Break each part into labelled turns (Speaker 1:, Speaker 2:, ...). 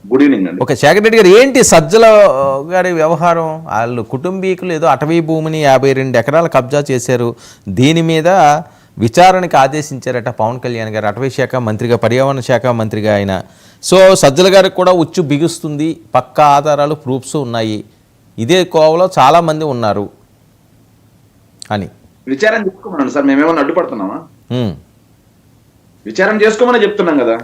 Speaker 1: Good evening అండి.
Speaker 2: Okay, Shekhar Reddy గారు, ఏంటి సజ్జల గారి వ్యవహారం? వాళ్ళు కుటుంబీకులు ఏదో అటవీ భూమిని 52 ఎకరాలు కబ్జా చేశారు, దీని మీద విచారణకి ఆదేశించారట పవన్ కళ్యాణ్ గారు, అటవీ శాఖ మంత్రిగా, పర్యావరణ శాఖ మంత్రిగా ఆయన. సో సజ్జల గారికి కూడా ఉచ్చు బిగుస్తుంది, పక్కా ఆధారాలు, ప్రూఫ్స్ ఉన్నాయి, ఇదే కోవలో చాలామంది ఉన్నారు అని
Speaker 1: విచారణ చేసుకోమన్నాను సార్. మేమేమన్నా అడ్డుపడుతున్నామా? విచారణ చేసుకోమని చెప్తున్నాం కదా.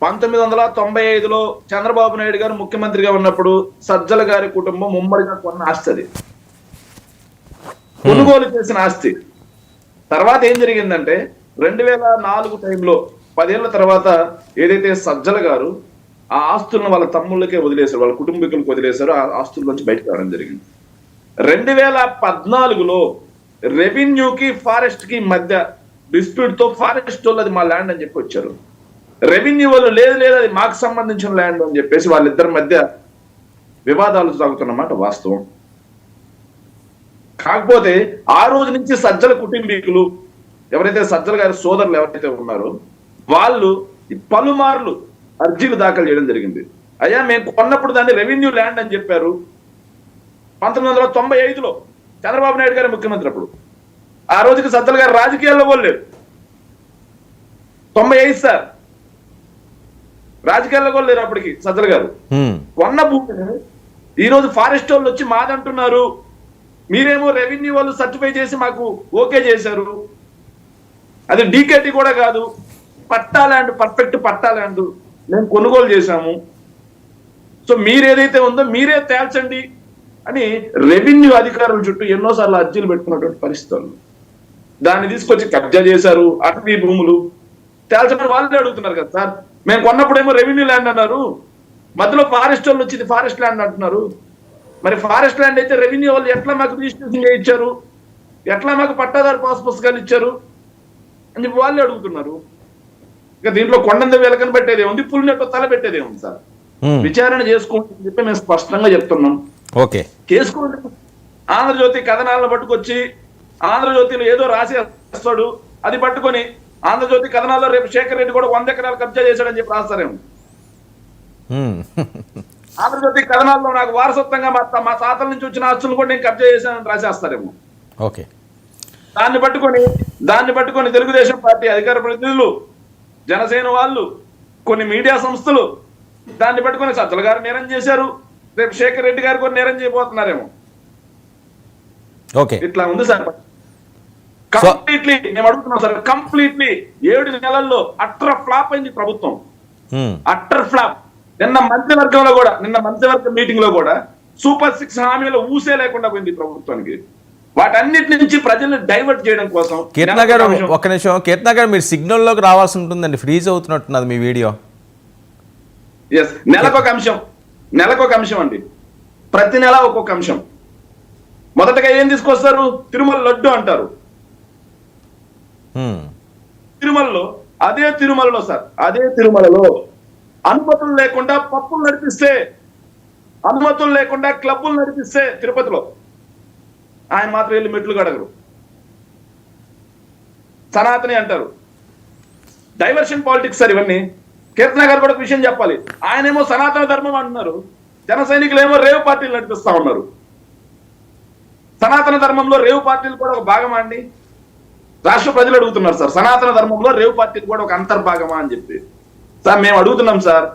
Speaker 1: 1995లో చంద్రబాబు నాయుడు గారు ముఖ్యమంత్రిగా ఉన్నప్పుడు సజ్జల గారి కుటుంబం ముమ్మడిగా కొన్న ఆస్తి, అది కొనుగోలు చేసిన ఆస్తి. తర్వాత ఏం జరిగిందంటే 2004 టైంలో 10 ఏళ్ల తర్వాత ఏదైతే సజ్జల గారు ఆ ఆస్తులను వాళ్ళ తమ్ముళ్ళకే వదిలేశారు, వాళ్ళ కుటుంబీకులకు వదిలేశారు, ఆ ఆస్తుల నుంచి బయటకు రావడం జరిగింది. 2014లో రెవెన్యూకి ఫారెస్ట్ కి మధ్య డిస్ప్యూట్ తో ఫారెస్ట్ వాళ్ళు అది మా ల్యాండ్ అని చెప్పి వచ్చారు. రెవెన్యూ వాళ్ళు లేదు అది మాకు సంబంధించిన ల్యాండ్ అని చెప్పేసి వాళ్ళిద్దరి మధ్య వివాదాలు సాగుతున్నమాట వాస్తవం. కాకపోతే ఆ రోజు నుంచి సజ్జల కుటుంబీకులు ఎవరైతే సజ్జల గారి సోదరులు ఎవరైతే ఉన్నారో వాళ్ళు పలుమార్లు అర్జీలు దాఖలు చేయడం జరిగింది. అయ్యా మేము కొన్నప్పుడు దాన్ని రెవెన్యూ ల్యాండ్ అని చెప్పారు. 1995లో చంద్రబాబు నాయుడు గారి ముఖ్యమంత్రి అప్పుడు. ఆ రోజుకి సజ్జల గారు రాజకీయాల్లో పోలేరు. 95 సార్, రాజకీయాల్లో కూడా లేరు అప్పటికి సజ్జల గారు. కొన్న భూమిని ఈ రోజు ఫారెస్ట్ వాళ్ళు వచ్చి మాదంటున్నారు, మీరేమో రెవెన్యూ వాళ్ళు సర్టిఫై చేసి మాకు ఓకే చేశారు, అది డీకేటీ కూడా కాదు, పట్టా ల్యాండ్, పర్ఫెక్ట్ పట్టా ల్యాండ్ మేము కొనుగోలు చేశాము, సో మీరేదైతే ఉందో మీరే తేల్చండి అని రెవెన్యూ అధికారుల చుట్టూ ఎన్నోసార్లు అర్జీలు పెట్టుకున్నటువంటి పరిస్థితులు. దాన్ని తీసుకొచ్చి కబ్జా చేశారు, అటవీ భూములు తేల్చమని వాళ్ళే అడుగుతున్నారు కదా సార్. మేము కొన్నప్పుడేమో రెవెన్యూ ల్యాండ్ అన్నారు, మధ్యలో ఫారెస్ట్ వాళ్ళు వచ్చి ఫారెస్ట్ ల్యాండ్ అంటున్నారు. మరి ఫారెస్ట్ ల్యాండ్ అయితే రెవెన్యూ వాళ్ళు ఎట్లా మాకు రిజిస్ట్రేషన్ చేయించారు, ఎట్లా మాకు పట్టాదారు పాస్ పుస్తకాలు ఇచ్చారు అని చెప్పి వాళ్ళే అడుగుతున్నారు. ఇక దీంట్లో కొండంత వెలకని పెట్టేదే ఉంది, పులినట్టు తల పెట్టేదే ఉంది సార్. విచారణ చేసుకోండి చెప్పి మేము స్పష్టంగా చెప్తున్నాం.
Speaker 2: ఓకే,
Speaker 1: చేసుకోండి. ఆంధ్రజ్యోతి కథనాలను పట్టుకొచ్చి ఆంధ్రజ్యోతిలో ఏదో రాసేస్తాడు, అది పట్టుకొని ఆంధ్రజ్యోతి కథనాల్లో రేపు శేఖర్ రెడ్డి కూడా 100 ఎకరాలు కబ్జా చేశాడని చెప్పి రాస్తారేమో. ఆంధ్రజ్యోతి కథనాల్లో నాకు వారసత్వంగా మా తాతల నుంచి వచ్చిన ఆస్తులను కూడా నేను కబ్జా చేశానని రాసేస్తారేమో.
Speaker 2: ఓకే,
Speaker 1: దాన్ని పట్టుకొని తెలుగుదేశం పార్టీ అధికార ప్రతినిధులు, జనసేన వాళ్ళు, కొన్ని మీడియా సంస్థలు దాన్ని పట్టుకొని సజ్జల గారు నేరం చేశారు, రేపు శేఖర్ రెడ్డి గారు కూడా నేరం చేయబోతున్నారేమో.
Speaker 2: ఓకే,
Speaker 1: ఇట్లా ఉంది సార్. కంప్లీట్లీ మేము అడుగుతున్నాం సార్, కంప్లీట్లీ 7 నెలల్లో అట్టర్ ఫ్లాప్ అయింది ప్రభుత్వం, అట్టర్ ఫ్లాప్. నిన్న మంత్రివర్గ మీటింగ్ లో కూడా సూపర్ 6 హామీల ఊసే లేకుండా పోయింది ప్రభుత్వానికి. వాటన్నిటి నుంచి ప్రజల్ని డైవర్ట్ చేయడం కోసం.
Speaker 2: కీర్తన గారు ఒక్క నిమిషం, కీర్తన గారు మీరు సిగ్నల్లోకి రావాల్సి ఉంటుందండి, ఫ్రీజ్ అవుతున్నట్టున్నది మీ వీడియో.
Speaker 1: ఎస్, నెలకొక అంశం అండి, ప్రతి నెల ఒక్కొక్క అంశం. మొదటగా ఏం తీసుకొస్తారు? తిరుమల లడ్డు అంటారు. తిరుమలలో అనుమతులు లేకుండా పప్పులు నడిపిస్తే, అనుమతులు లేకుండా క్లబ్బులు నడిపిస్తే తిరుపతిలో ఆయన మాత్రం వెళ్ళి మెట్లు గడగరు, సనాతని అంటారు. డైవర్షన్ పాలిటిక్స్ సార్ ఇవన్నీ. కీర్తన గారు కూడా ఒక విషయం చెప్పాలి. ఆయనేమో సనాతన ధర్మం అంటున్నారు, జన సైనికులు ఏమో రేవు పార్టీలు నడిపిస్తా ఉన్నారు. సనాతన ధర్మంలో రేవు పార్టీలు కూడా ఒక భాగమా అండి? రాష్ట్ర ప్రజలు అడుగుతున్నారు సార్, సనాతన ధర్మంలో రేవు పార్టీలు కూడా ఒక అంతర్భాగమా అని చెప్పి. సార్ మేము అడుగుతున్నాం సార్,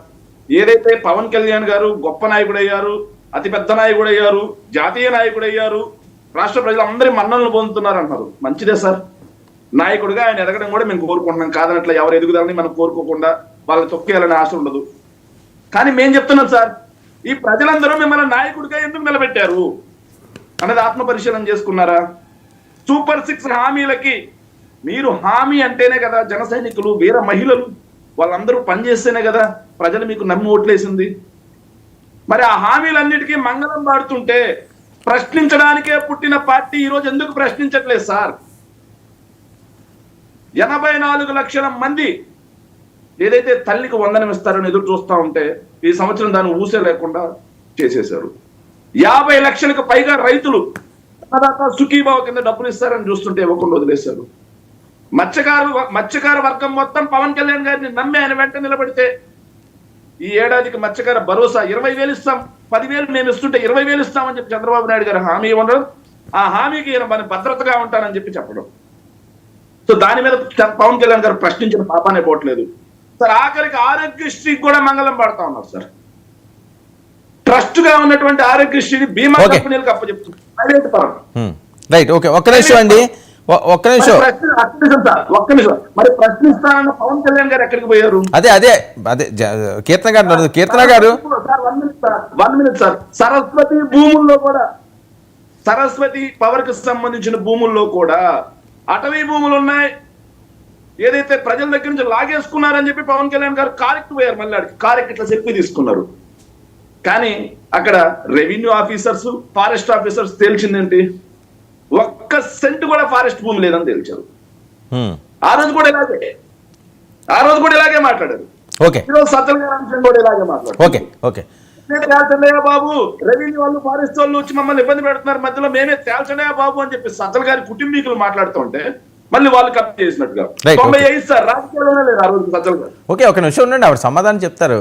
Speaker 1: ఏదైతే పవన్ కళ్యాణ్ గారు గొప్ప నాయకుడు అయ్యారు, అతిపెద్ద నాయకుడు అయ్యారు, జాతీయ నాయకుడు అయ్యారు, రాష్ట్ర ప్రజలు అందరి మన్ననలు పొందుతున్నారు అంటారు. మంచిదే సార్, నాయకుడిగా ఆయన ఎదగడం కూడా మేము కోరుకుంటున్నాం, కాదనట్లా ఎవరు ఎదుగుదలని మనం కోరుకోకుండా వాళ్ళని తొక్కేయాలని ఆశ ఉండదు. కానీ మేము చెప్తున్నాం సార్, ఈ ప్రజలందరూ మిమ్మల్ని నాయకుడిగా ఎందుకు నిలబెట్టారు అనేది ఆత్మ పరిశీలన చేసుకున్నారా? సూపర్ 6 హామీలకి మీరు హామీ అంటేనే కదా జన సైనికులు, వీర మహిళలు వాళ్ళందరూ పనిచేస్తేనే కదా ప్రజలు మీకు నమ్మి ఓట్లేసింది. మరి ఆ హామీలన్నిటికీ మంగళం పాడుతుంటే ప్రశ్నించడానికే పుట్టిన పార్టీ ఈరోజు ఎందుకు ప్రశ్నించట్లేదు సార్? 84 లక్షల మంది ఏదైతే తల్లికి వందనం ఇస్తారని ఎదురు చూస్తూ ఉంటే ఈ సంవత్సరం దాన్ని ఊసే లేకుండా చేసేశారు. 50 లక్షలకు పైగా రైతులు సుఖీభావ కింద డబ్బులు ఇస్తారని చూస్తుంటే ఇవ్వకుండా వదిలేశారు. మత్స్యకార వర్గం మొత్తం పవన్ కళ్యాణ్ గారిని నమ్మి ఆయన వెంట నిలబడితే ఈ ఏడాదికి మత్స్యకార భరోసా 20,000 ఇస్తాం, 10,000 మేము ఇస్తుంటే 20,000 ఇస్తామని చెప్పి చంద్రబాబు నాయుడు గారు హామీ ఇవ్వడం, ఆ హామీకి ఈయన మన భద్రతగా ఉంటానని చెప్పి చెప్పడం. సో దాని మీద పవన్ కళ్యాణ్ గారు ప్రశ్నించిన పాపానే పోవట్లేదు సార్. ఆఖరికి ఆరోగ్యశ్రీకి కూడా మంగళం పడతా ఉన్నారు సార్. ట్రస్ట్ గా ఉన్నటువంటి ఆరోగ్యశ్రీని బీమా కంపెనీలకు అప్పచెప్తున్నారు, ప్రైవేట్ పరం.
Speaker 2: రైట్, ఓకే, ఒక్క నిమిషం అండి, ఒక్క నిమిషం.
Speaker 1: ఒక్క నిమిషం, మరి ప్రశ్నిస్తానన్న పవన్ కళ్యాణ్ గారు ఎక్కడికి పోయారు?
Speaker 2: అదే అదే అదే కీర్తన గారు, కీర్తన గారు
Speaker 1: 1 minute సార్. సరస్వతి భూముల్లో కూడా, సరస్వతి పవర్ కి సంబంధించిన భూముల్లో కూడా అటవీ భూములు ఉన్నాయి, ఏదైతే ప్రజల దగ్గర నుంచి లాగేసుకున్నారని చెప్పి పవన్ కళ్యాణ్ గారు కారెక్ట్ పోయారు. మళ్ళీ అడిగి కారెక్ట్ ఇట్లా చెప్పి తీసుకున్నారు. కానీ అక్కడ రెవెన్యూ ఆఫీసర్స్, ఫారెస్ట్ ఆఫీసర్స్ తేల్చిందేంటి? 1 సెంట్ కూడా ఫారెస్ట్ భూమి లేదని తేల్చారు. ఆ రోజు కూడా ఇలాగే మాట్లాడారు.
Speaker 2: ఓకే,
Speaker 1: ఈరోజు సజ్జల గారి అంశం కూడా ఇలాగే మాట్లాడారు.
Speaker 2: ఓకే ఓకే
Speaker 1: తేల్చండియా బాబు, రెవెన్యూ వాళ్ళు ఫారెస్ట్ వాళ్ళు వచ్చి మమ్మల్ని ఇబ్బంది పెడుతున్నారు, మధ్యలో మేమే తేల్చండియా బాబు అని చెప్పి సజ్జల గారి కుటుంబీకులు మాట్లాడుతుంటే మళ్ళీ వాళ్ళు కప్ చేసినట్టుగా 95 సార్ రాజకీయాల్లోనే లేరు ఆ రోజు సజ్జల గారు.
Speaker 2: ఓకే, ఒక నిమిషం ఉండండి, ఆవిడ సమాధానం చెప్తారు.